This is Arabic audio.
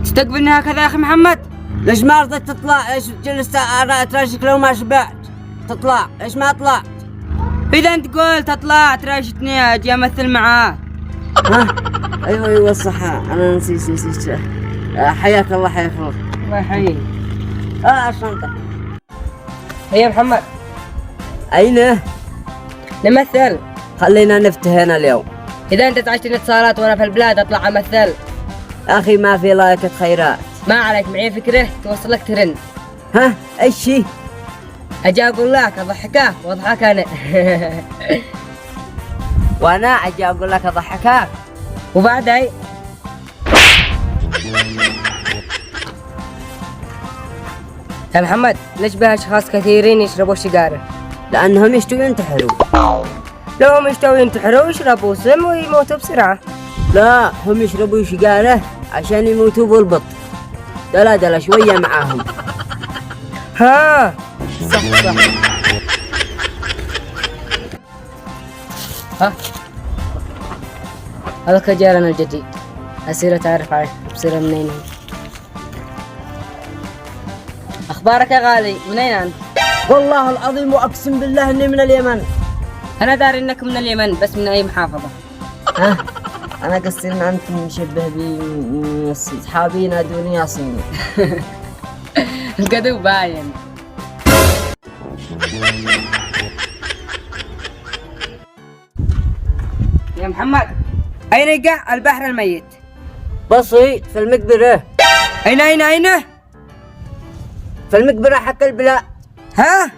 تستقبلني هكذا يا أخي محمد؟ ليش ما رضيت تطلع؟ ايش جلست تراشك لو ما شبعت؟ تطلع، ليش ما طلعت؟ إذا أنت قلت أطلع تراشتني أجي أمثل معاه. ها؟ ايوه صح، انا نسيت. حياك الله حياك الله. الله يحييك. الشنطة. هيا محمد. أين؟ نمثل. خلينا نفتهنا اليوم. إذا أنت تعشتني اتصالات وأنا في البلاد أطلع أمثل. أخي ما في لايكة خيرات. ما عليك، معي فكرة توصلك ترند. ها؟ ايش شي؟ أجي أقول لك أضحكك وأضحك أنا. وأنا أجي أقول لك أضحكك. وبعدين يا محمد، ليش بها أشخاص كثيرين يشربوا السيجارة؟ لأنهم يشتوا ينتحروا. لو هم يشتوا ينتحروا ويشربوا سم ويموتوا بسرعة. لا، هم يشربوا سيجارة عشان يموتوا بالبط. دلا شوية معاهم. ها صح. ها هذا كجارنا الجديد، أسير أتعرف عليه. بصير منين؟ أخبارك يا غالي؟ منين أنت؟ والله العظيم وأقسم بالله إني من اليمن. أنا داري إنك من اليمن، بس من أي محافظة؟ ها؟ أنا قصدي إن أنت مشبه بي أصحابي ينادوني يا صيني. القدو باين. يا محمد، أين يقع البحر الميت؟ بسيط، في المقبرة. أين؟ في المقبرة حق البلاد. ها؟